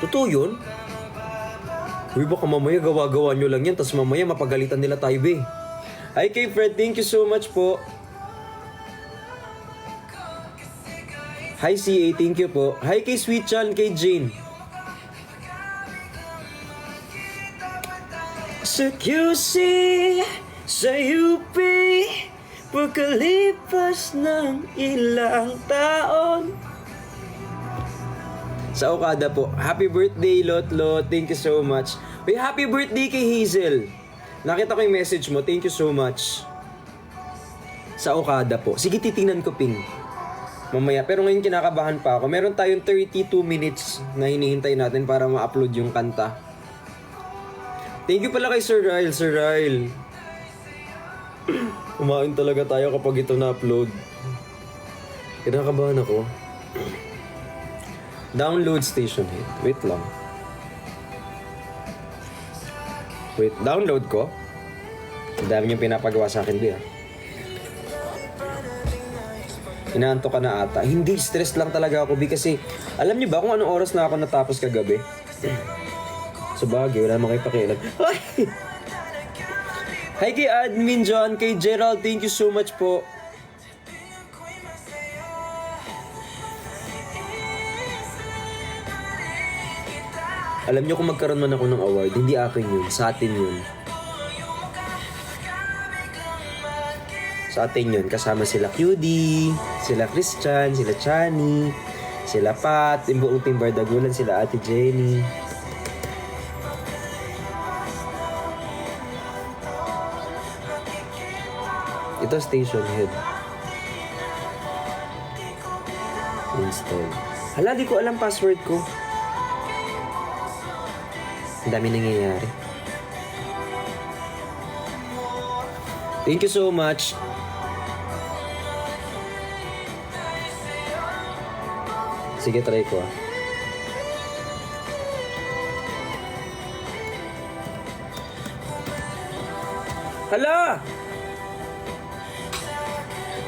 Totoo yun? Uy, baka mamaya gawa-gawa nyo lang yan, tapos mamaya mapagalitan nila tayo, be. Hi kay Fred, thank you so much po. Hi CA, thank you po. Hi kay Sweet Chan, kay Jane. Sa QC, sa UP, pagkalipas ng ilang taon. Sa Okada po, happy birthday Lot. Thank you so much. Uy, happy birthday kay Hazel. Nakita ko yung message mo, thank you so much. Sa Okada po. Sige, titingnan ko, Ping. Mamaya, pero ngayon kinakabahan pa ako. Meron tayong 32 minutes na hinihintay natin para ma-upload yung kanta. Thank you pala kay Sir Ryle. Kumain talaga tayo kapag ito na-upload. Kinakabahan ako. Download station hit. Wait lang. Wait, download ko? Ang dami niyong pinapagawa sa akin, Bea. Inaantok ka na ata. Hindi, stress lang talaga ako, Bea, kasi alam niyo ba kung anong oras na ako natapos kagabi? Sa bagay, wala mo kayo pakialam. Hi kay Admin John, kay Gerald, thank you so much po. Alam niyo kung magkaroon man ako ng award, hindi akin yun, sa atin yun. Sa atin yun, kasama sila QD, sila Christian, sila Chani, sila Pat, yung buong team Bardagulan, sila Ate Jenny. Ito station head. Install. Hala, di ko alam password ko. Ang dami nangyayari. Thank you so much. Sige, try ko ah. Hala!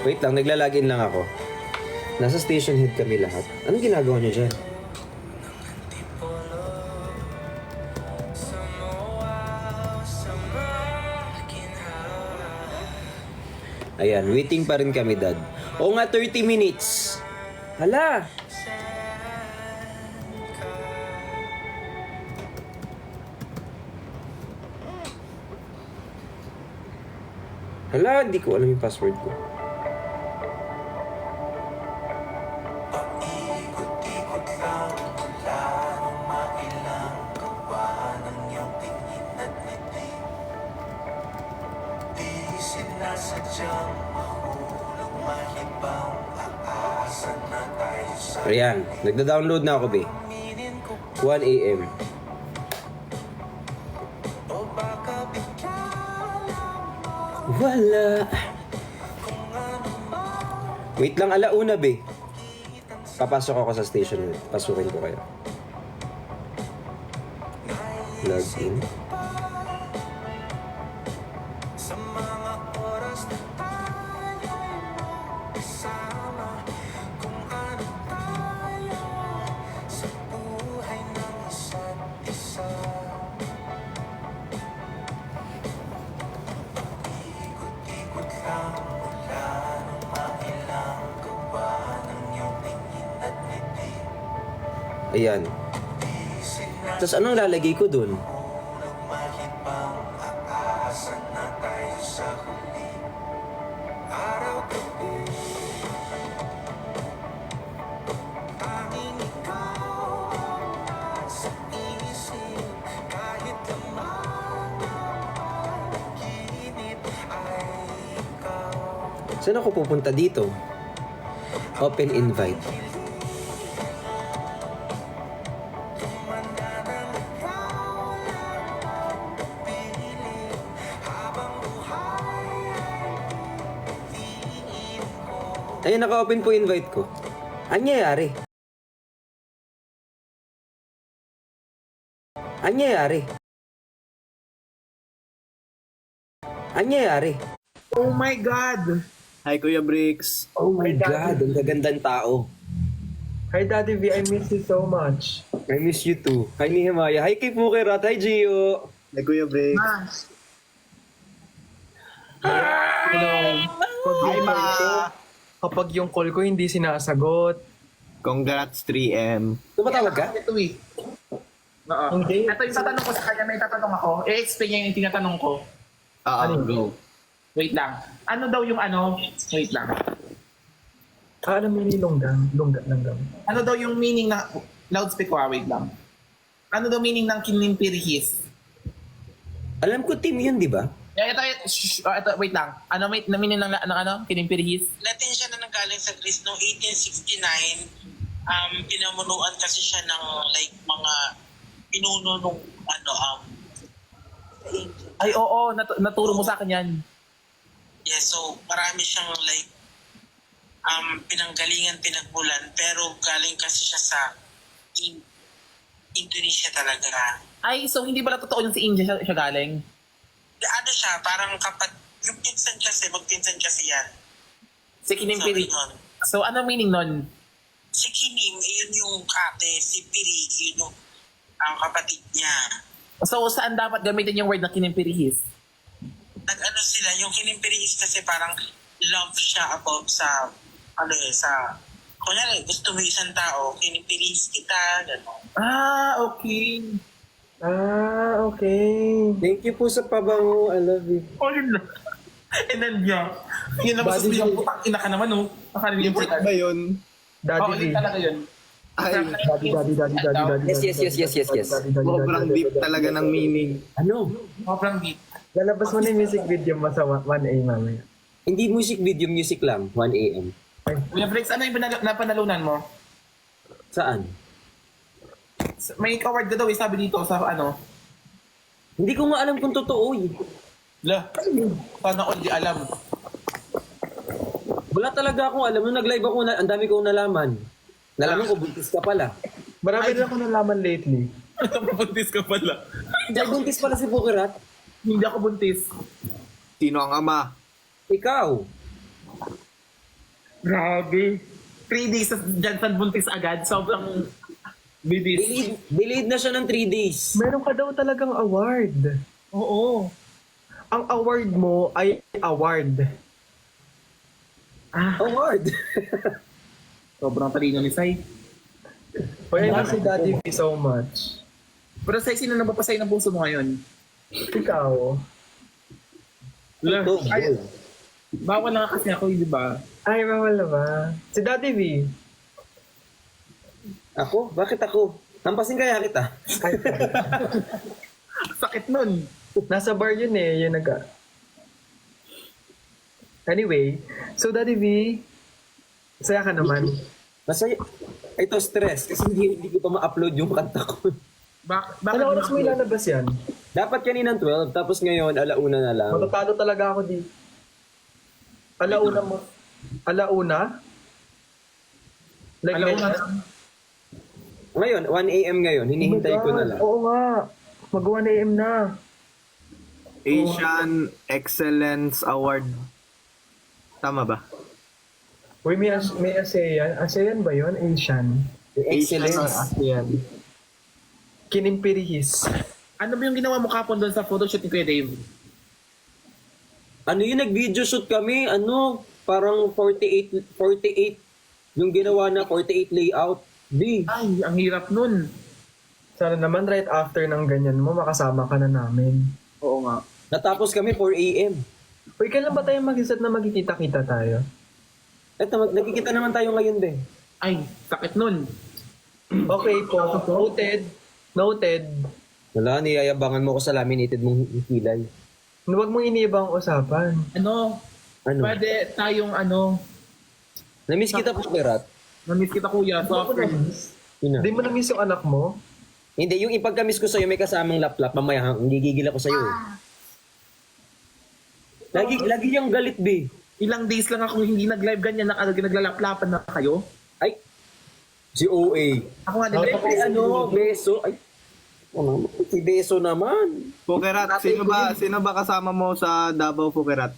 Wait lang, naglalagin lang ako. Nasa station head kami lahat. Anong ginagawa niyo dyan? Ayan, waiting pa rin kami, Dad. Oo nga, 30 minutes. Hala! Hala, hindi ko alam yung password ko. Ayan, nagda-download na ako, be. 1 AM. Wala. Wait lang, alauna, be. Papasok ako sa station. Pasukin ko kayo. Login. Ayan. Tapos anong lalagay ko dun? Saan ako pupunta dito? Open invite. Ayun, naka-open po invite ko. Anyayari? Anyayari? Anyayari? Oh my God! Hi, Kuya Bricks. Oh my God, ang gagandang tao. Hi Daddy V, I miss you so much. I miss you too. Hi Nehemiah. Hi kay Pukerat. Hi Gio. Ay, Kuya Vic. Hello. Hi, Ma. Kapag yung call ko hindi sinasagot. Congrats, 3M. Tumatawag ka? Ito eh. Oo. Hindi. Ito yung tatanong ko sa kanya, may tatanong ako. I-explain niya yung tinatanong ko. Go. Wait lang. Ano daw yung ano? Wait lang. Alam mo ni Longgang. Ano daw yung meaning ng... Loudspeaker, wait lang. Ano daw meaning ng kinimpirihis? Alam ko team yun, di ba? Ito, wait lang. Ano may na meaning ng ano? Kinimpirihis? Latin siya na nanggaling sa Greece noong 1869. Pinamunuan kasi siya ng like mga pinuno nung Ay, oo. Naturo mo sa akin yan. yes, so marami siyang like pinanggalingan, pinagmulan, pero galing kasi siya sa Indonesia talaga. Ay, so hindi pala totoo yung si India siya galing? Ano siya, parang yung pinsan kasi, magpinsan kasi yan. Si Kinimpiri. So, ano meaning nun? Si Kinim, yun yung ate, si Piri, yun yung ang kapatid niya. So, saan dapat gamitin yung word na kinimpirihis? Nag-ano sila, yung kinimpirihis kasi parang love siya about sa, kunyari, gusto mo isang tao, kinimpirihis kita, gano'n. Okay. Okay. Thank you po sa pabango. I love you. Oh, yun na. And then, yeah. Yun naman Body sasabihin, putang ina ka naman, oh. Akala niyo yung Import ba yun? Daddy Oo, V. yun talaga yun. Ay, Daddy. Yes. sobrang deep talaga ng meaning. Ano? Sobrang deep. Lalabas mo na yung music video mo sa 1A mamaya. Hindi music video, music lang. 1 a.m. Kuya Flex, ano yung napanalunan mo? Saan? May award ka daw, sabi dito sa ano. Hindi ko nga alam kung totoo eh. La, sana all di alam. Wala talaga akong alam. Nung nag-live ako, ang dami kong nalaman. Nalaman ko, buntis ka pala. Marami na ako nalaman lately. Buntis ka pala. Hindi, buntis pala si Pukerat. Hindi ako buntis. Sino ang ama? Ikaw. Grabe. 3 days dyan sa buntis agad. Sobrang bibis. Delayed na siya ng 3 days. Meron ka daw talagang award. Oo. Ang award mo ay award. Award. Sobrang talino ni Sai. Kaya na si Daddy V so much. Pero Sai, sino nabapasay ng puso mo ngayon? Ikaw. La, Ito, ay, bawal na kasi ako, di ba? Ay, mawala ba? Si Daddy V. Ako? Bakit ako? Hampasin kaya kita. Ay, Sakit nun. nasa bar yun eh. Yun Anyway, so Daddy V, saya ka naman. Masaya. Ito stress kasi hindi ko pa ma-upload yung kanta ko. Bakit Ano oras mo ilalabas yan? Dapat kaninang 12, tapos ngayon alauna na lang. Matatalo talaga ako di. Alauna mo. Alauna? Like, Alauna na. Ngayon, 1 a.m. ngayon, hinihintay ko na lang. Oo nga. Mag-1 a.m. na. Asian Excellence Award. Tama ba? Uy, may ASEAN. ASEAN ba yun? Asian. Excellence. ASEAN. Kinimpirihis. Ano ba yung ginawa mo kapon doon sa photoshoot ni Kuya Dave? Ano yung nag-video shoot kami? Ano? Parang 48 yung ginawa na 48 layout. Di. Ay, ang hirap nun. Sana naman right after ng ganyan mo, makasama ka na namin. Oo nga. Natapos kami 4 a.m. Uy, kailan ba tayo mag-isat na magkikita-kita tayo? Eto, nagkikita naman tayo ngayon din. Ay, sakit nun. Okay po. Noted. Wala, niyayabangan mo ko sa laminated mong kilay. Huwag mong iniibang usapan. Ano? Ano? Pwede tayong ano, Namiss kita po, Kerat. namiss kita kuya. Software. Yun na. Hindi mo na-miss yung anak mo? Hindi, yung ipagkamiss ko sa'yo, may kasamang laplap. Mamaya, gigigil ako sa'yo. Eh. Lagi yung galit, be. Ilang days lang ako hindi nag-live ganyan, naglalaplapan na kayo. Ay, si OA. Ako nga din. Ay, Beso. Ay, ano, si Beso naman. Pukerat, sino ba kasama mo sa Davao, Pukerat?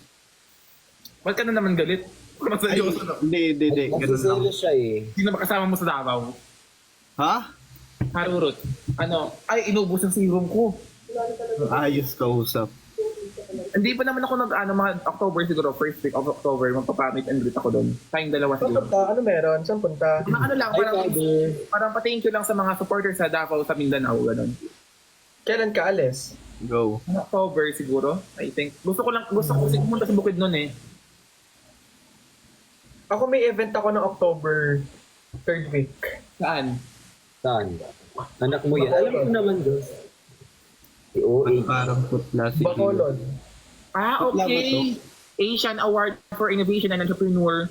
Ba't ka na naman galit? Kung nasa Ay, Diyos, ano? hindi. Ganun lang. Nagsiselos siya eh. Sino makasama mo sa Davao? Ha? Harurot. Ano? Ay, inubos ang serum ko. Ayos ka usap. Hindi pa naman ako mga October siguro, first week of October, magpapamit and greet ako doon. Tayong dalawa Saan siguro. punta? Ano meron? Saan punta? Ano lang, Ay, Father. parang pa-thank you lang sa mga supporters sa Davao, sa Mindanao, ganun. Kailan ka alis? Go. October siguro, I think. Gusto ko kasi pumunta sa bukid noon eh. Ako may event ako ng October 3rd week. Saan? Saan? Anak mo yan. Alam ko naman, Diyos. Si OA. Parang putla si Bacolod. Ah, okay. Asian Award for Innovation and Entrepreneur.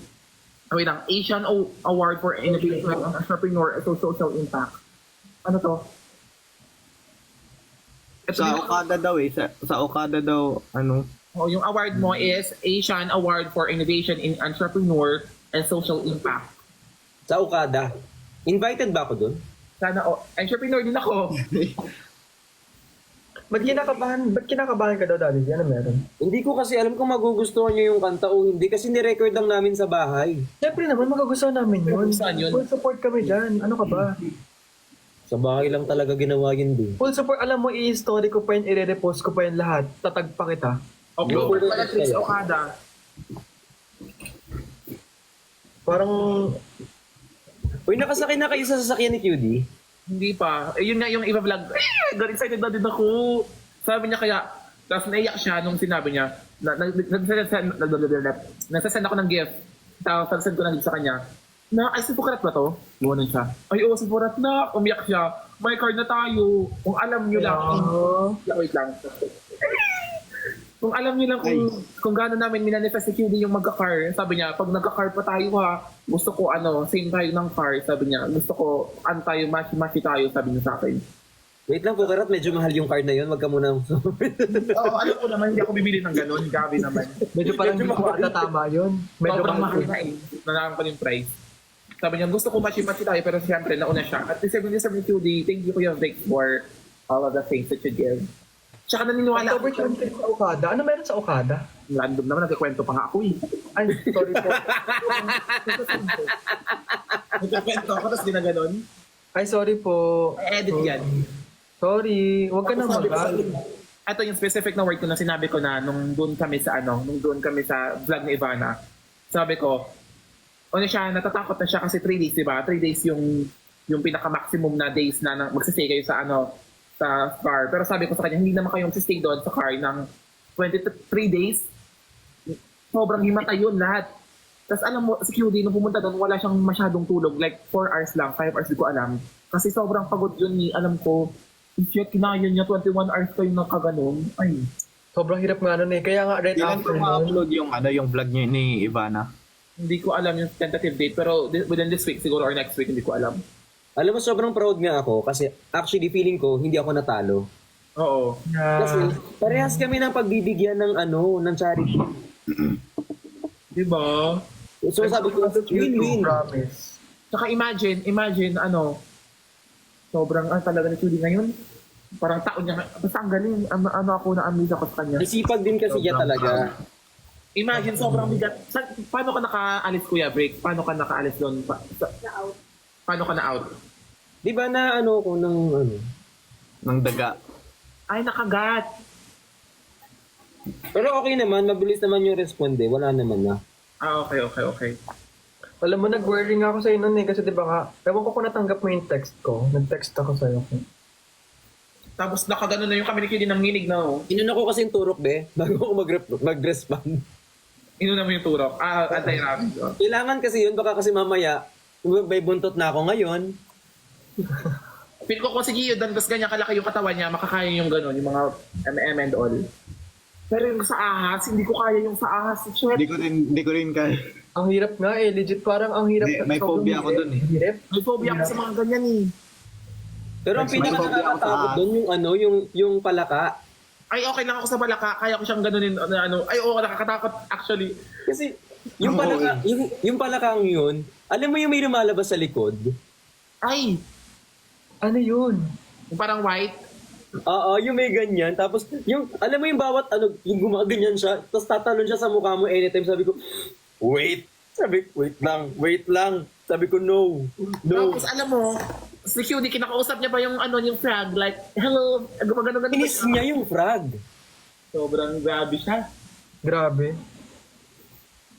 Wait lang, Asian Award for Innovation and Entrepreneur at Social Impact. Ano to? Ito Sa din- Okada daw eh. Sa Okada daw, ano? Oh, yung award mo is Asian Award for Innovation in Entrepreneur and Social Impact. Sa Okada. Invited ba ako dun? Sana, entrepreneur din ako. Ba't kinakabahan ka daw, Daddy? Ano meron? Hindi ko kasi alam kung magugustuhan niyo yung kanta o hindi kasi ni-record lang namin sa bahay. Siyempre naman, magagustuhan namin yun. Saan yun? Full support kami dyan. Ano ka ba? Sa bahay lang talaga ginawa yun din. Full support. Alam mo, i-story ko pa yun, i-repost ko pa yun lahat. Tatag pa kita. October pala, Chris Okada. Parang, Uy, nakasakay na kayo sa sasakyan ni QD? Hindi pa. Eh, yun nga yung iba vlog. God excited na din ako. Sabi niya kaya, tapos naiyak siya nung sinabi niya, nagsasend ako ng gift. Tapos send ko ng gift sa kanya. Ay, si Pukarat ba to? Buwanan siya. Ay, oo, si Pukarat na. Umiyak siya. May card na tayo. Kung alam niyo lang. Wait lang. Kung alam niyo lang kung gaano namin minanifest si QD yung magka-car, sabi niya, pag nagka-car pa tayo ha, gusto ko same tayo ng car, sabi niya, gusto ko, tayo, match tayo, sabi niya sa akin. Wait lang po, Karat, medyo mahal yung card na yun. Wag ka muna. Oo, alam ko naman, hindi ako bibili ng ganun, gabi naman. medyo parang hindi ko ata tama yun. Medyo Sobrang mahal mahal. na eh, nalaman ko yung price. Sabi niya, gusto ko match tayo, pero siyempre, nauna siya. At the 77 QD, thank you Kuya Vic for all of the things that you give. Tsaka naniniwala October ako. 20 sa Okada. Ano meron sa Okada? Random naman, nagkikwento pa nga ako eh. Ay, sorry po. Nagkikwento ako, tapos ginaganon. Ay, sorry po. Edit yan. Sorry. Huwag ka na mag Ito yung specific na word ko na sinabi ko na nung doon kami sa vlog ni Ivana. Sabi ko, siya, natatakot na siya kasi 3 days, di ba? 3 days yung pinaka-maximum na days na magsistay kayo sa sa car. Pero sabi ko sa kanya, hindi naman kayong stay doon sa car ng 23 days. Sobrang himatay yun lahat. Tapos alam mo, si QD, nung pumunta doon, wala siyang masyadong tulog. Like 4 hours lang, 5 hours, di ko alam. Kasi sobrang pagod yun ni, alam ko, if yet kinaya niya 21 hours kayo ng kaganon, ay. Sobrang hirap nga nun eh. Kaya nga, right Kailan after ko nun. ma-upload yung vlog niya ni Ivana? Hindi ko alam yung tentative date, pero within this week siguro or next week, hindi ko alam. Alam mo, sobrang proud nga ako kasi actually feeling ko hindi ako natalo. Oo. Kasi parehas kami ng pagbibigyan ng ng charity. Diba? So sabi ko, win-win. Promise. Tsaka imagine, sobrang talaga ni Judy ngayon. Parang taon niya, basta ang galing, ako na-amaze ako sa kanya. Nasipag din kasi siya talaga. Imagine, sobrang bigat. Paano ka nakaalis, Kuya Break? Paano ka nakaalis doon? Paano ka na-out? Di ba na ko ng Ng daga. Ay, nakagat. Pero okay naman, mabilis naman yung responde. Wala naman na. Ah, okay. Alam mo, nag-worry nga ako sa'yo nun eh. Kasi diba nga, ewan ko kung natanggap mo yung text ko. Nag-text ako sa'yo. Tapos nakagano na yung kami ni Kili ng nginig na, oh. Inuna ko kasi yung turok, be, bago ako mag-respond. Inuna mo yung turok. Anti-rapid. Oh. Kailangan kasi yun, baka kasi mamaya, may buntot na ako ngayon. Feel ko kung si Gio dan, tapos ganyan kalaki yung katawan niya, makakaya yung gano'n, yung mga MM and all. Pero yung sa ahas, hindi ko kaya yung sa ahas. Shit. Hindi ko rin kaya. Ang hirap nga eh. Legit parang ang hirap. May phobia ako dun eh. Hirap. May phobia ako sa mga ganyan eh. Pero ang May pinaka phobia ako nakakatakot sa- doon yung palaka. Ay, okay lang ako sa balaka. Kaya ko siyang ganunin. Ay, oo, nakakatakot actually. Kasi yung palaka, yung palakang yun, alam mo yung may lumalabas sa likod? Ay, Ano yun? yung parang white. Oo, yung may ganyan. Tapos, yung, alam mo yung bawat, yung gumaganyan siya, tapos tatalon siya sa mukha mo anytime. Sabi ko, wait, Sabi, wait lang. Sabi ko, no. Tapos alam mo, si Cutie, kinakausap niya ba yung yung frog? Like, hello, gumagano ganun. Inis niya yung frog. Sobrang grabe siya. Grabe.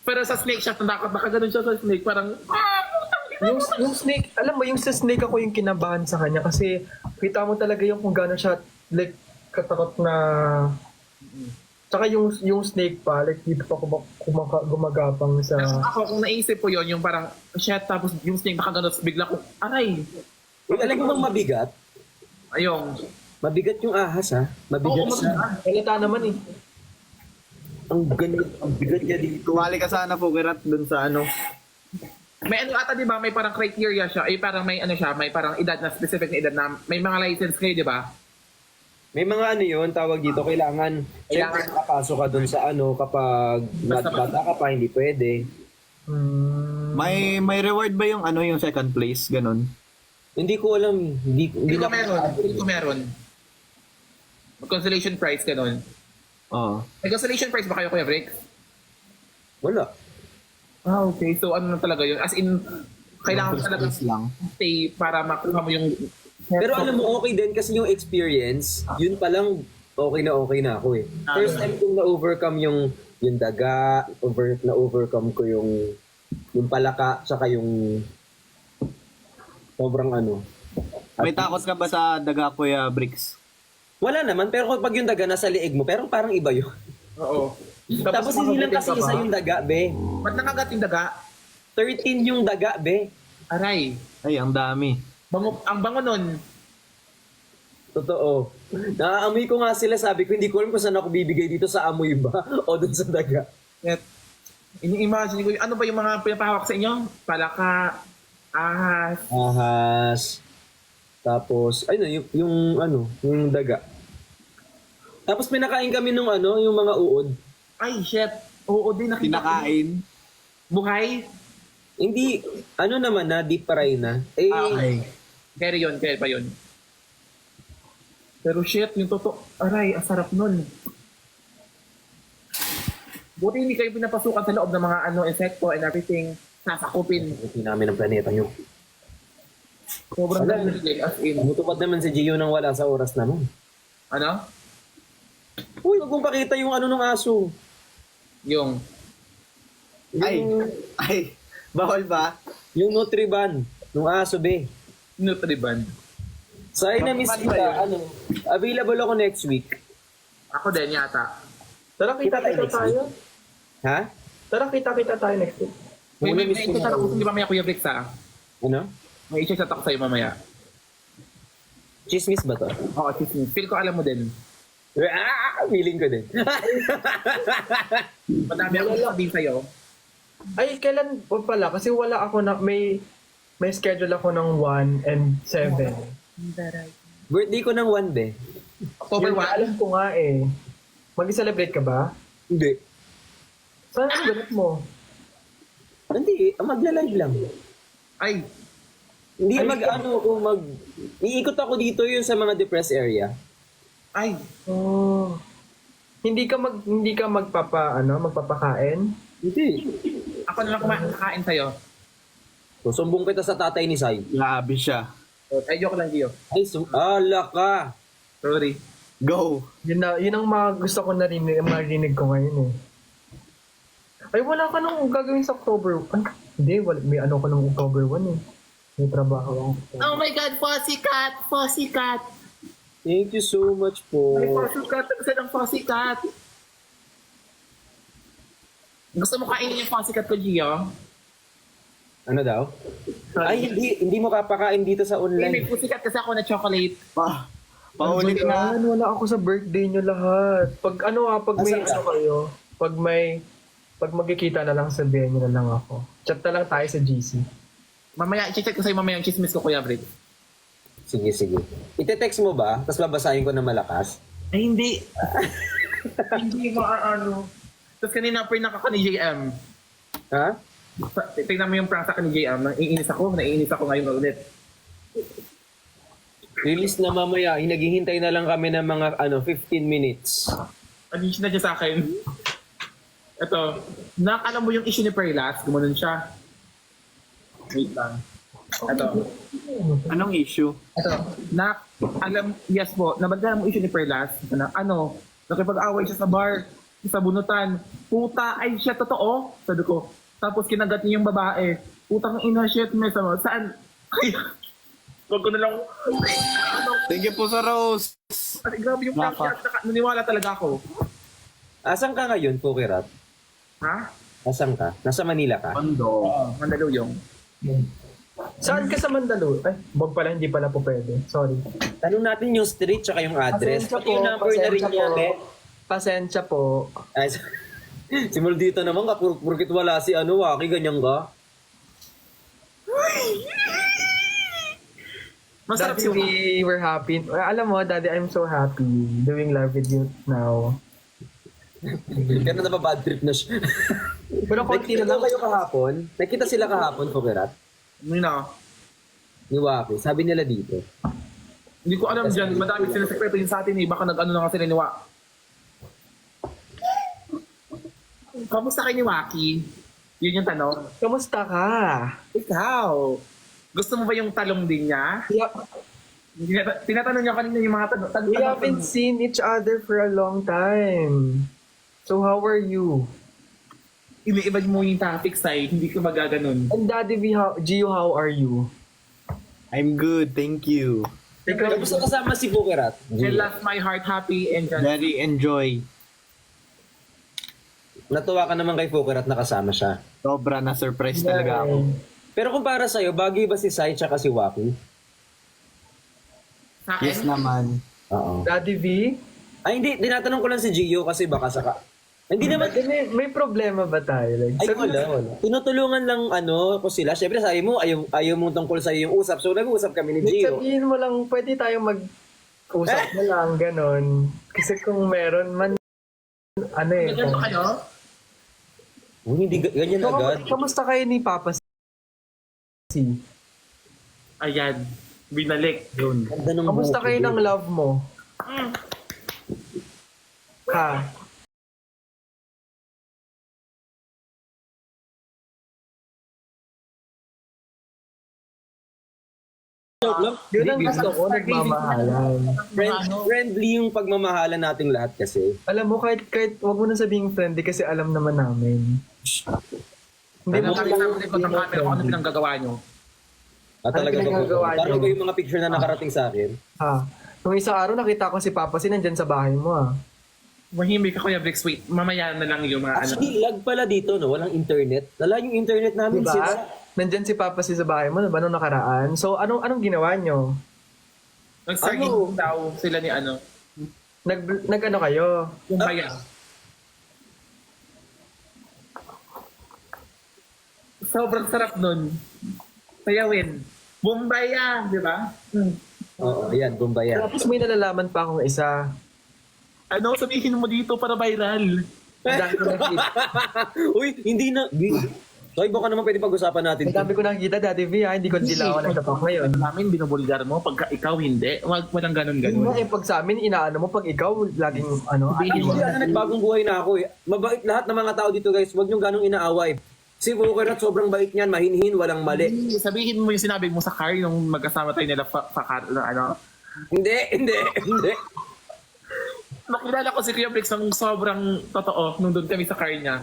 Pero sa snake siya, nakaganon siya sa snake. Parang, Yung snake, alam mo, yung sa snake ako yung kinabahan sa kanya kasi kita mo talaga yung kung gano'n siya, like, katakot na... Tsaka yung snake pa, like, dito pa gumagapang sa... ako, kung naisip ko yon yung parang, shit, tapos yung snake nakaganon, bigla ko, aray. Uy, alam mo bang mabigat? Ayong. Mabigat yung ahas, ha? Mabigat Oo, siya. Halata naman eh. Ang bigat niya dito. Tumali ka sana po, Kirat, dun sa ano. May ata, di ba, may parang criteria siya, parang may siya, may parang edad na, specific na edad na, may mga license kayo, di ba? May mga yun, tawag dito, kailangan makapasok ka dun sa kapag bata ka pa, hindi pwede. May reward ba yung yung second place? Ganon. Hindi ko alam. Hindi Hindi ko na- meron. Hindi ko meron. Consolation prize, ganun. Oo. May consolation prize ba kayo, Kuya Brick? Wala. Okay. So, ano na talaga yun? As in, kailangan mo talaga Place lang. stay para makuha mo yung... Pero alam mo, okay din kasi yung experience, yun palang okay na ako eh. First time kong na-overcome yung daga, na-overcome ko yung palaka, tsaka yung sobrang May takot ka ba sa daga, Kuya Bricks? Wala naman, pero kapag yung daga nasa liig mo, pero parang iba yun. Oo. Tapos hindi lang kasi isa yung daga, be. Ba't nakagat yung daga? 13 yung daga, be. Aray. Ay, ang dami. Ang bango nun. Totoo. Naaamoy ko nga sila, sabi ko, hindi ko alam kung saan ako bibigay dito sa amoy ba o dun sa daga. At, ini-imagine ko, ano ba yung mga pinapahawak sa inyo? Palaka, ahas. Ahas. Tapos, yung daga. Tapos pinakain kami nung yung mga uod. Ay, shit. Oo, din nakita ko. Pinakain. Buhay. Hindi, naman na, deep fry na. Eh, Ay. Carry pa yun. Pero shit, yung totoo. Aray, asarap nun. Buti hindi kayo pinapasukan sa loob ng mga insekto and everything. Sasakupin. hindi namin ang planeta nyo. Sobrang Wala. galing as in. Butupad naman si Gio nang wala sa oras naman. Ano? Uy, huwag mong pakita yung ng aso. Yung. Ay. Bawal ba? Yung Nutriban, nung aso, be. Nutriband. Sorry na miss kita, available ako next week. Ako din yata. Tara, kita-kita tayo. Ha? Tara, kita-kita tayo next week. May miss ko ito na. ako, di ba may Kuya Bricks Ano? May i-chat ako sa'yo mamaya. Chismis ba to? Oo, chismis. Feel ko alam mo din. Feeling ko din. Madami ako sabihin sa'yo. Ay, kailan pa pala? Kasi wala ako na, may schedule ako ng 1 and 7. Birthday ko ng 1, be. October Yun, 1. alam ko nga eh. Mag-celebrate ka ba? Hindi. Saan ang ganit mo? Hindi, magla-live lang. Ay, Hindi iikot ako dito yun sa mga depressed area. ay. Oh. Hindi ka magpapakain? Hindi. Ako na lang kumakain sa'yo. Susumbong kita sa tatay ni Sai. Grabe siya. Ay, joke lang, Gio. Ay, ala ka. Sorry. Go. Yun ang mga gusto ko marinig ko ngayon eh. Ay, wala ka nung gagawin sa October 1. Hindi, may ko nung October 1 eh. May trabaho ako. Oh my God, Pussycat! Pussycat! Thank you so much po. Ay, Pussycat! Kasi ng Pussycat! Gusto mo kainin yung Pussycat ko, Gio? Ano daw? Ay, hindi mo kapakain dito sa May online. Pussycat kasi ako na chocolate. Paulit na. Wala ako sa birthday nyo lahat. Pag may Asan ka? kayo, pag magkikita na lang, sabihin nyo na lang ako. Chat na lang tayo sa GC. Mamaya, i-check ko sa'yo mamaya yung chismis ko, Kuya Brick. Sige. Ite-text mo ba? Tapos babasahin ko na malakas? Ay, hindi. Hindi maaano. Tapos kanina, prank ako ni JM. Ha? Tingnan mo yung prank sa ni JM. Naiinis ako ngayon ulit. Release na mamaya. Naghihintay na lang kami ng mga 15 minutes. Alish na dyan sa akin. Ito, alam mo yung issue ni Perlas, gumanon siya. Wait lang. Ito, Anong issue? yes po, nabagyan mo issue ni Perlas, na nakipag-away siya sa bar, sa bunutan. Puta, ay siya totoo? Sabi ko. Tapos kinagat niya yung babae. Putang ina, shit, may sama. Saan? Ay, wag ko na lang. Thank you po sa rose. Ay, grabe yung prank Naka. niya. Naniwala talaga ako. Asan ka ngayon, Pokerat? Ha? Asan ka? Nasa Manila ka? Kondo. Mandaluyong. Saan ka sa Mandaluyong? Ay, wag pala, hindi pala po pwede. Sorry. Tanong natin yung street tsaka yung address. Pasensya Pati yung number na rin pasensya niya. Pasensya po. Ay, simul dito naman ka, purkit wala si Waki, ganyan ka. Masarap Daddy, yung... we were happy. Alam mo, Daddy, I'm so happy doing love with you now. Kaya na bad trip na siya. Pero konti Nakita na lang. kayo kahapon? Nakita sila kahapon, Pokerat? Ni Waki. Sabi nila dito. Hindi ko alam dyan. Madami sila sekreto yun sa atin eh. Baka nag-ano na kasi niniwa. Kamusta kay ni Waki? Yun yung tanong. Kamusta ka? Ikaw, gusto mo ba yung talong din niya? Tinatanong niya kanina yung mga tanong. We haven't seen each other for a long time. So how are you? Iniiba mo yung topic side, hindi ko magaganon. And Daddy Gio, how are you? I'm good, thank you. Kamusta kasama si Pokerat? I left my heart happy and Very enjoy. Natuwa ka naman kay Pokerat na kasama siya. Sobra na surprise talaga ako. Pero kung para sa'yo, bagay ba si Sai tsaka si Waki? sa akin, Yes naman. Oo. Daddy V? Ay hindi, tinatanong ko lang si Gio kasi baka saka... Hindi naman... Daddy, may problema ba tayo? Like, Ay, wala. Tinutulungan lang ko sila. Siyempre, sabi mo, ayaw mo tungkol sa'yo yung usap. So, nag-uusap kami ni Gio. sabihin mo lang, pwede tayo mag-usap na lang, ganon. Kasi kung meron man, ganyan ba kayo? Hindi ganyan So, agad. kamusta kayo ni Papa C? Ayan, binalik. Yun. Ganda ng Kamusta buhok kayo ko, ng Gio. love mo? Ha? Joke lang. Yun ang gusto ko, nagmamahalan. Friendly yung pagmamahalan nating lahat kasi. Alam mo, kahit wag mo na sabihin friendly kasi alam naman namin. Hindi Ano mo sabi sa likod ng camera kung ano pinanggagawa nyo? At talaga Ano ginagawa Parang niyo? ko yung mga picture na nakarating sa akin. Ha? Nung isang araw nakita ko si Papa C nandyan sa bahay mo Mahimik ako yung Bricks. Wait, mamaya na lang yung mga ano. Actually, lag pala dito, no? Walang internet. Wala yung internet namin. Diba? Sila. Nandyan si Papa C sa bahay mo, diba nung nakaraan? So, anong ginawa nyo? Nag-stargate daw sila ni ano. Nag-ano kayo? Yung bayan. Sobrang sarap nun. Sayawin. Bumbaya, di ba? Oo, ayan, Bumbaya. Tapos may nalalaman pa akong isa. Ano sabihin mo dito para viral? Ang dami ko nakita. Uy, hindi na. So, baka naman pwede pag-usapan natin. Ang dami ko nakita, Daddy V, hindi ko dilawan ang tapak ngayon. Namin binubulgar mo pagka ikaw hindi. Walang Yun ganun-ganun. nga pag sa amin, inaano mo, pag ikaw, laging Hindi na nagbagong buhay na ako eh. Mabait lahat ng mga tao dito guys. Huwag niyong ganong inaaway. Si Pokerat sobrang bait niyan, mahinhin, walang mali. Sabihin mo yung sinabi mo sa car nung magkasama tayo nila sa car na ano. Hindi. Nakilala ko si Kuya Bricks ng sobrang totoo nung doon kami sa car niya.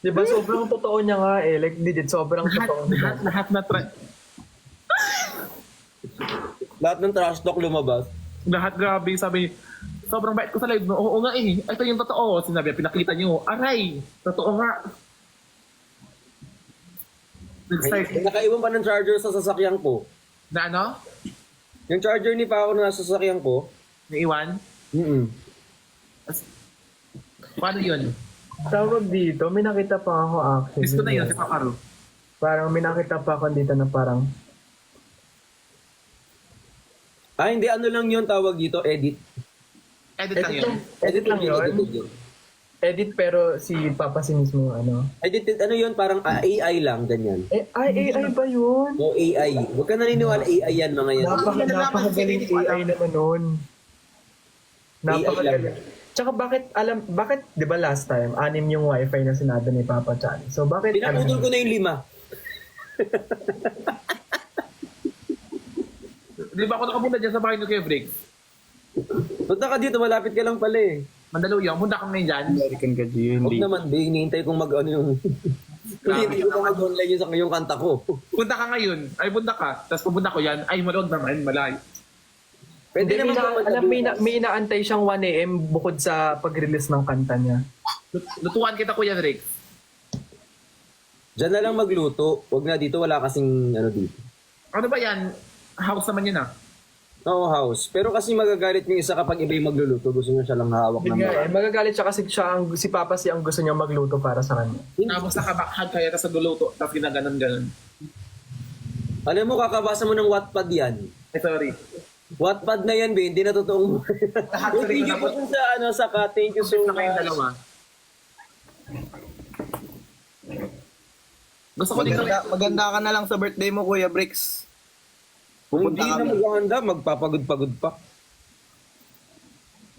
Diba, sobrang totoo niya nga eh. Like, legit, sobrang totoo niya. Lahat na Lahat ng trash talk lumabas. lahat grabe sabi sobrang bait ko sa live no. Oo nga eh. Ito yung totoo. Sinabi, pinakita niyo. Aray! Totoo nga. Nag-start. Nakaiwan pa ng charger sa sasakyan ko. Na ano? Yung charger ni Paco na nasa sasakyan ko. Naiwan? Paano yun? Tawag dito, may nakita pa ako actually. Gusto na yun si Pakaro. Parang may nakita pa ako dito na parang, Hindi, ano lang yun tawag dito, edit. Edit lang yun. edit lang yun. Edited Edit pero si Papa si mismo yung ano. Edited, ano yun, parang AI lang, ganyan. AI ba yun? No, AI. Huwag ka naniniwala AI yan, mga yan. Napakagaling AI naman nun. Napakagaling. Tsaka bakit 'di ba last time 6 yung wifi na sinabi ni Papa Chan? So bakit Pinaputol ko na yung 5. Di ba ako nakapunta dyan sa bahay ni Kuya Briggs? Punta ka dito, malapit ka lang pala eh. Mandaluyong, punta kami dyan. American ka dyan, Huwag hindi. naman, Big. Hinihintay kong mag-ano yung... Hinihintay ko pa mag-online yung kanta ko. Punta ka ngayon. Ay, punta ka. Tapos pupunta ko yan. Ay, maluwag naman. Malayo. Pwede Hindi, naman may inaantay siyang 1 AM bukod sa pag-release ng kanta niya. Lutuan kita, Kuya Briggs. Diyan na lang magluto. Huwag na dito, wala kasing ano dito. Ano ba yan? House naman yun ah. Oo, house. Pero kasi magagalit yung isa kapag iba yung magluluto. Gusto niya siya lang hawak Yun ng nga eh, magagalit siya kasi si Papa si ang gusto niya magluto para sa kanya. Tapos nakabakhag kaya tapos nagluluto. Tapos ginaganon-ganon. Alam mo, kakabasa mo ng Wattpad yan. Ay, sorry. Wattpad na yan, Be. Hindi na totoong... Lahat Yung video ko dun sa, sa thank you so Na kayong much. dalawa. Gusto ko dito. Maganda ka na lang sa birthday mo, Kuya Bricks. Kung Pupunta hindi na kami. maghahanda, magpapagod-pagod pa.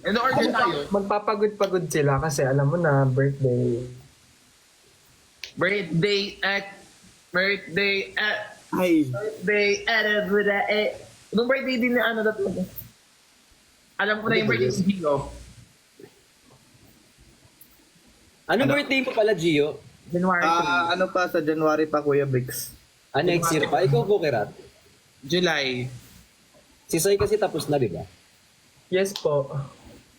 Ano order tayo? Magpapagod-pagod sila kasi alam mo na birthday. Birthday Ay, Nung birthday din na ano dati. Alam ko na yung birthday si Gio. Anong birthday mo pala, Gio? January 3. ano pa sa January pa, Kuya Bricks? Next year pa. Ikaw, Bukirat. July. Si Sai kasi tapos na, di ba? Yes po.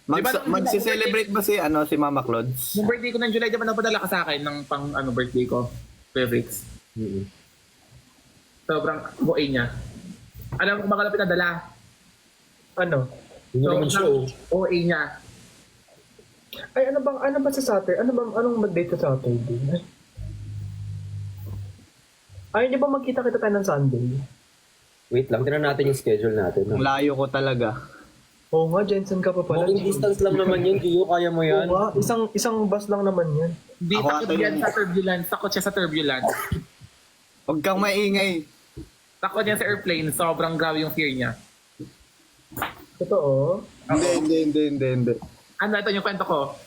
Magsi-celebrate ba si Mama Clods? Yung birthday ko ng July, di ba napadala ka sa akin ng pang birthday ko? Favorites. Mm-hmm. Sobrang buhay niya. Alam mo kung baka na pinadala. Ano? Hindi naman siya, oh. OA niya. Ay, ano ba sa Saturday? Anong mag-date sa Saturday? Ay, di ba magkita-kita tayo ng Sunday? Wait lang, tinan natin yung schedule natin. Ang No? layo ko talaga. Oo nga, Jensen ka pa pala. Walking distance lang naman yun, Gio. Kaya mo Oo yan. nga, isang bus lang naman yan. Hindi, Ako takot ata yan yun. sa turbulence. Takot siya sa turbulence. Huwag kang maingay. Takot yan sa airplane. Sobrang grabe yung fear niya. Totoo? Hindi. Ano, ito yung kwento ko.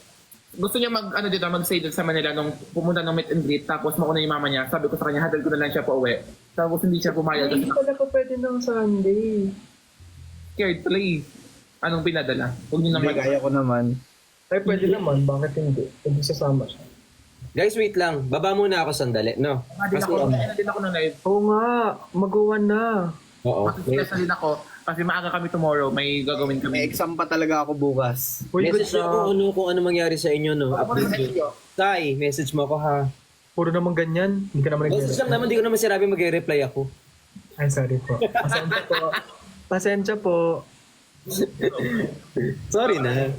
Gusto niya mag-stay dun sa Manila nung pumunta ng meet and greet. Tapos mauna yung mama niya. Sabi ko sa kanya, hadal ko na lang siya pa uwi. Tapos hindi siya pumayag. Hindi Kasi pala pa pwede ng Sunday. scared play. Anong pinadala? Huwag niyo Hindi, naman. kaya ko naman. Ay, pwede naman. Bakit hindi? Pwede sasama siya. Guys, wait lang. Baba muna ako sandali, no? Din ako, kaya din ako ng live. Oo nga, mag-uwan na. Oo. Stress na din ako. Kasi maaga kami tomorrow. May gagawin May kami. exam pa talaga ako bukas. Uy, good Message na. mo kung ano mangyari sa inyo, no? Ako na Update nyo. Tay, message mo ako, ha? Puro naman ganyan. Hindi ka naman Message lang naman, di ko naman sinabi mag-reply ako. Ay, sorry po. Pasensya po. Pasensya po. Sorry na.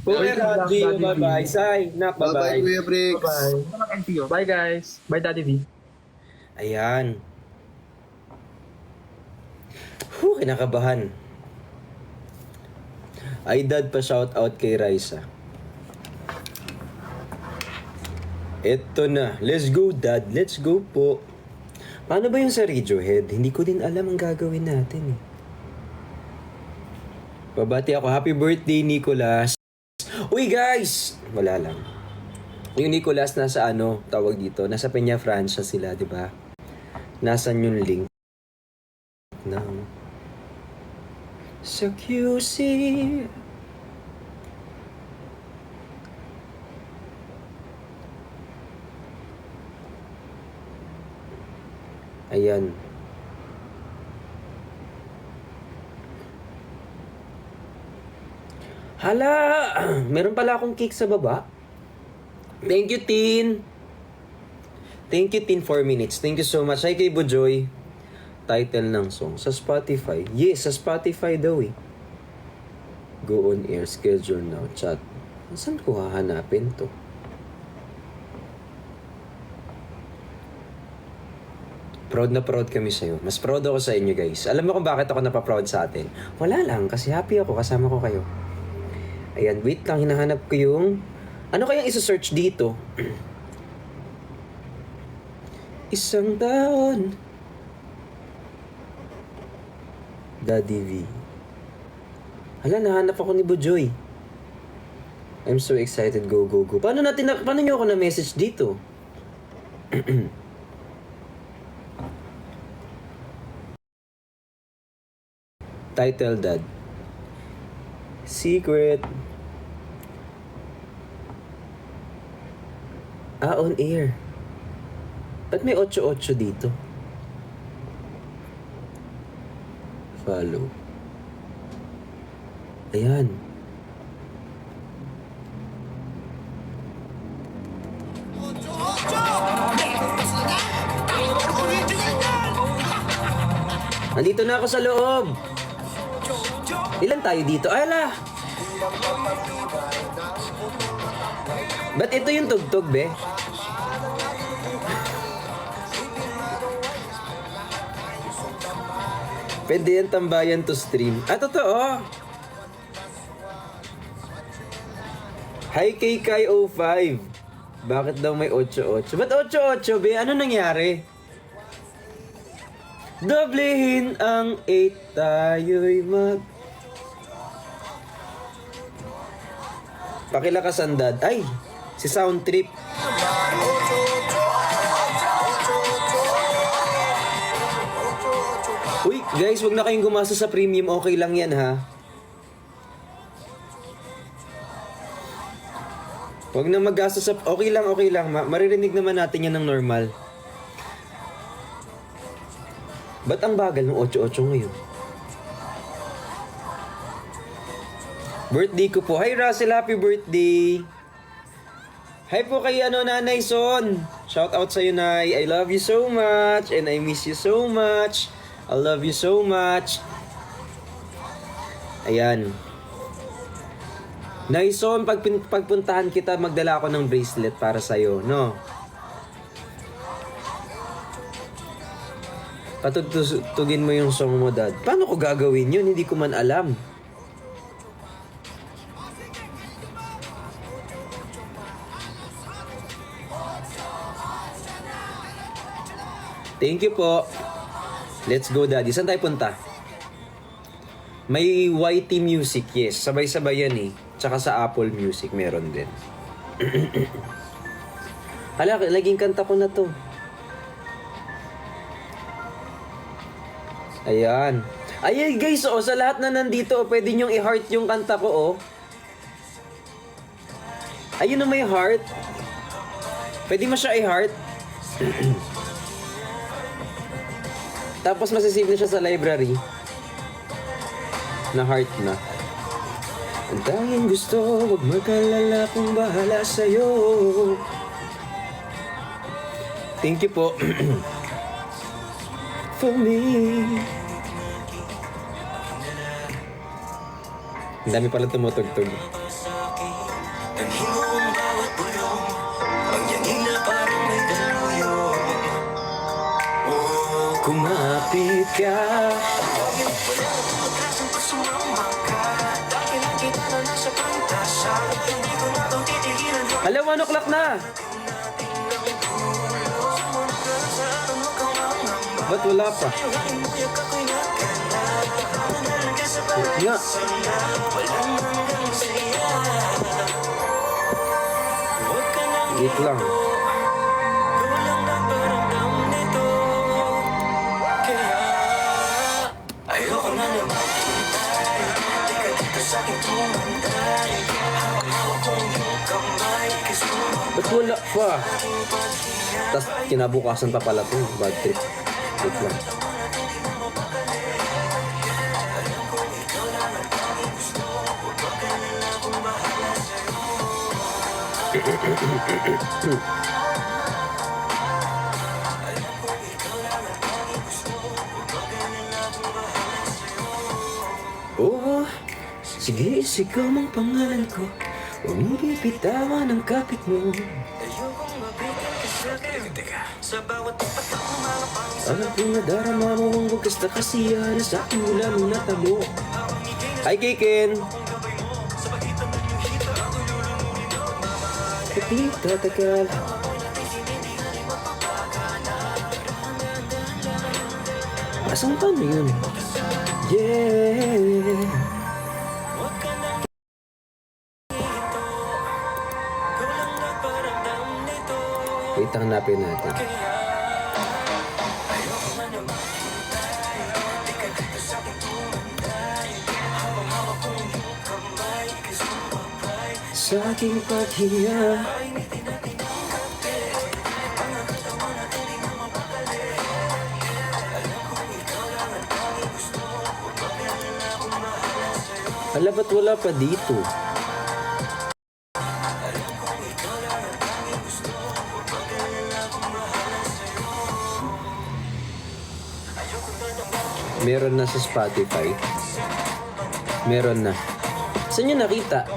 Okay, Gio, bye-bye. Sai, nak, bye-bye. Kuya Bricks. Bye. Ito mag-NPO. Bye, guys. Bye, Daddy V. Ayan. Kinakabahan. Ay, dad pa shout out kay Raisa. Eto na. Let's go, dad. Let's go po. Paano ba yung sa Radiohead? Hindi ko din alam ang gagawin natin eh. Babati ako. Happy birthday, Nicolas. Uy, guys! Wala lang. Yung Nicolas nasa tawag dito, nasa Peña Francia sila, di ba? Nasaan yung link? No. So QC. Ayan. Hala! Meron pala akong cake sa baba. Thank you, Tin. Thank you, Tin, 4 minutes. Thank you so much. Hi kay Bujoy. Title ng song. Sa Spotify. Yes, sa Spotify daw eh. Go on air. Schedule now. Chat. Saan ko hahanapin to? Proud na proud kami sa'yo. Mas proud ako sa inyo, guys. Alam mo kung bakit ako napaproud sa atin? Wala lang. Kasi happy ako. Kasama ko kayo. Ayan, wait lang. Hinahanap ko yung... Ano kayang isa-search dito? Isang taon. Daddy V. Hala, nahanap ako ni Bujoy. I'm so excited. Go, go, go. Paano nyo ako na-message dito? Title, Dad. Secret. On air. Ba't may 8-8 dito? Follow. Ayan. Nandito na ako sa loob. Ilan tayo dito? Ala! Ba't ito yung tugtog, be? Pwede yan tambayan to stream. Totoo! Hi KK05. Bakit daw may 8-8? Ba't 8-8, be? Ano nangyari? Doblehin ang 8, tayo'y mag... Pakilakasan, Dad. Ay, si Sound Trip. Uy, guys, wag na kayong gumasa sa premium. Okay lang yan, ha? Wag na mag-gastos sa... Okay lang, okay lang. Maririnig naman natin yan ng normal. Ba't ang bagal ng 8-8 ngayon? Birthday ko po. Hi Russell, happy birthday! Hi po kay Nanay Son. Shout out sa'yo, Nay. I love you so much and I miss you so much. I love you so much. Ayan. Nay Son, pagpuntahan kita, magdala ako ng bracelet para sa'yo, no? Patutugin mo yung song mo, Dad. Paano ko gagawin yun? Hindi ko man alam. Thank you po. Let's go, Daddy. Saan tayo punta? May YT Music, yes. Sabay-sabay yan eh. Tsaka sa Apple Music meron din. Hala, laging kanta ko na to. Ayan. Ay guys, sa lahat na nandito, pwede nyong i-heart yung kanta ko, Ayun na may heart. Pwede mo siya i-heart. Tapos masisave na siya sa library. Na heart na. Ang tanging gusto, huwag mag-alala kung bahala sa'yo. Thank you po. For me. Ang dami pala tumutugtog. Kumapit ka. Hello, 1 o'clock na. Ba't wala pa? Nga. Wait lang. Ba't wala pa? Tapos kinabukasan pa pala to. Bad trip. Wait lang. Oh, sige, sigaw mong pangalan ko. Huwag mong bibitawan ang kapit mo. Alam kong nadarama mo ang wagas na kasiyahan sa aking wala mong natamo. Hi, Kikin! Hindi tatagal. Asang paano yun? Yeah. Wait, hanapin natin. Sa aking paghiya. Hala, ba't wala pa dito? Meron na sa Spotify. Meron na. Saan nyo nakita?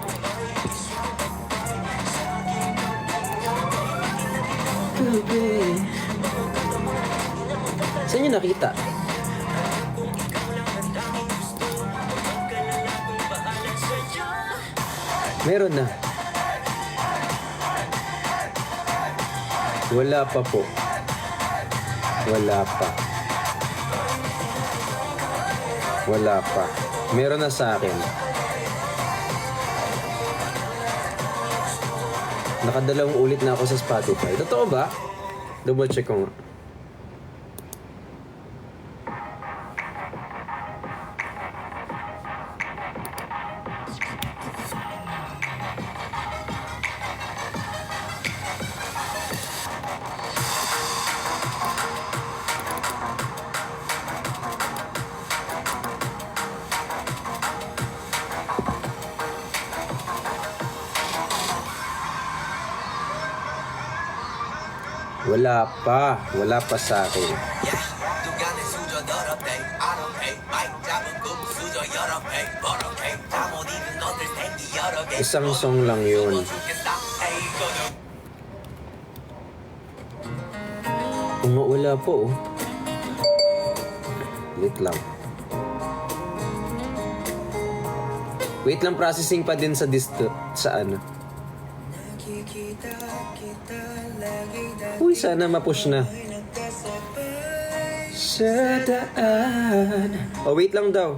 Saan nyo nakita? Meron na. Wala pa po. Wala pa. Wala pa. Meron na sa akin. Nakadalawang ulit na ako sa Spotify. Totoo ba? Double check ko nga. Wala pa sa akin. Isang song lang yun. Wala po oh. Wait lang, processing pa din sa sa ano. Uy, sana ma-push na. Sa daan. Oh, wait lang daw.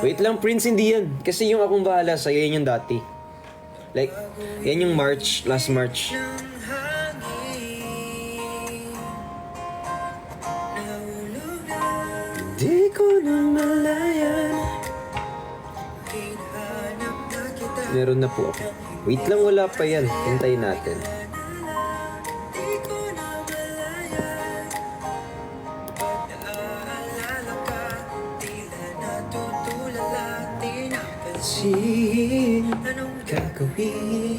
Wait lang, Prince, hindi yan. Kasi yung Akong Bahala sa'yo, yan yung dati. Like, yan yung March, last March. Di ko na malayan. Meron na po ako. Wait lang, wala pa yan. Hintayin natin. Anong gagawin?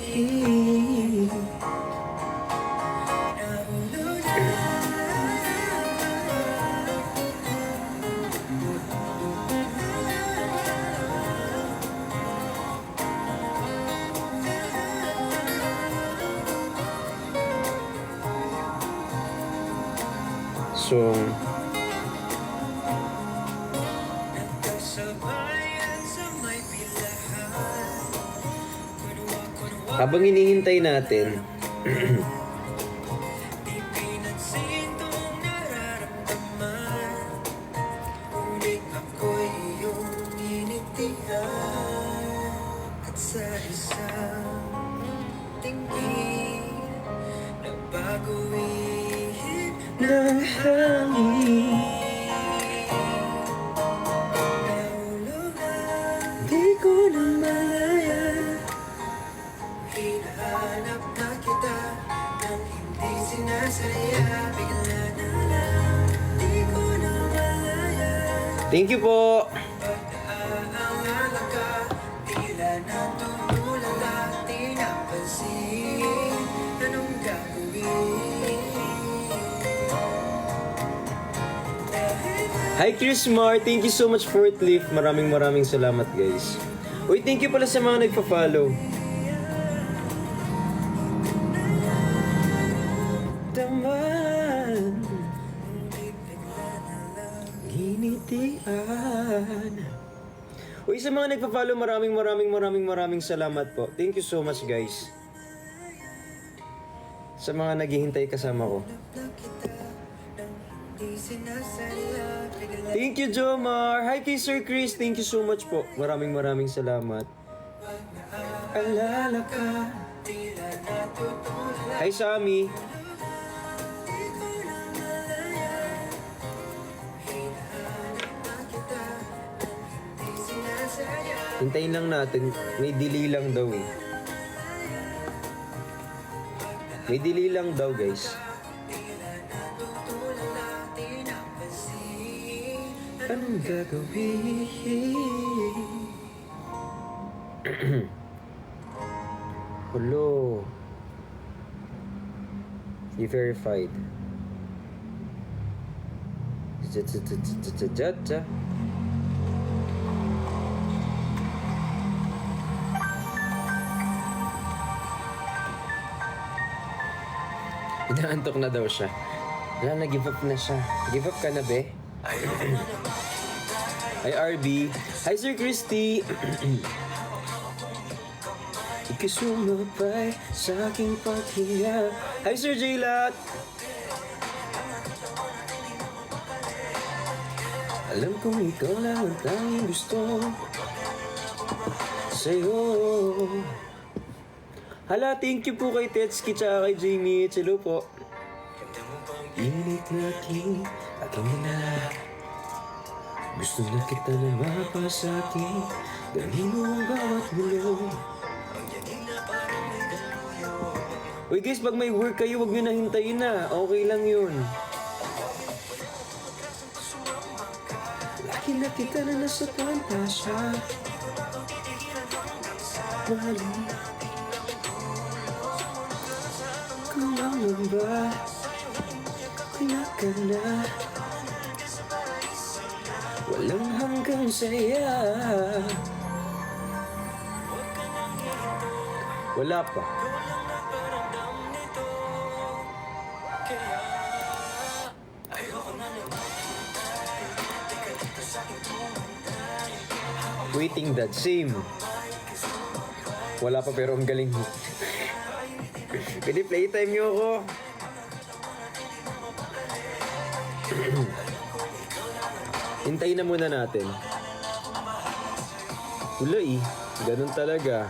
So, habang hinihintay natin, ng hangin, di ko na malaya. Hinahanap na kita nang hindi sinasaya. Bigla na lang, di ko na malaya. Thank you po. Pag-aalala ka, tila natutulala, di napansin. Anong gagawin? Hi Chris Mar, thank you so much for it, Leaf. Maraming salamat guys. Uy, thank you pala sa mga nagpa-follow. Taman, ginitian. Uy, sa mga nagpa-follow, maraming salamat po. Thank you so much guys. Sa mga naghihintay kasama ko. Thank you, Jomar. Hi kay Sir Chris. Thank you so much po. Maraming salamat. Alala ka. Hi, Sami. Hintayin lang natin. May delay lang daw eh. May delay lang daw, guys. Anong gagawin? Hello. You verified. Inaantok na daw siya. Wala na, give up na siya. Give up ka na, be? Hi, RB. Hi, Sir Christy. Ikasumabay sa aking paghinga. Hi, Sir Jaylat. Alam kong ikaw lang ang tanging gusto sa'yo. Hala, thank you po kay Tetsuki tsaka kay Jamie. Hello po. Init na aking dinala. Gusto na kita na mapasaki. Gawin mo ang bawat mulo. Uy guys, pag may work kayo, huwag nyo na hintayin na. Okay lang yun. Laki na kita na nasa pantasya. Mahalin. Kumaman ba? Kaya ka na. Walang hanggang saya. Wala pa. Waiting that same. Wala pa pero ang galing. Pwede playtime niyo ako. Hintayin na muna natin. Wala eh. Ganun talaga.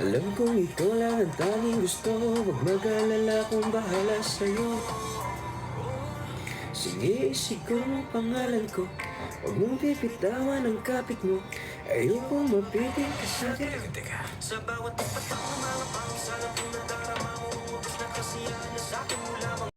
Alam kong ikaw lang ang tanging gusto. Huwag mag-alala kung bahala sa'yo. Sige, isigaw mo pangalan ko. Huwag mong pipitawan ang kapit mo. Ayokong mapitin ka sa'kin. Sa bawat pagkakamalang pang isa lang kung nadarama mo. Ubus na kasiyahan na sa'kin mo lamang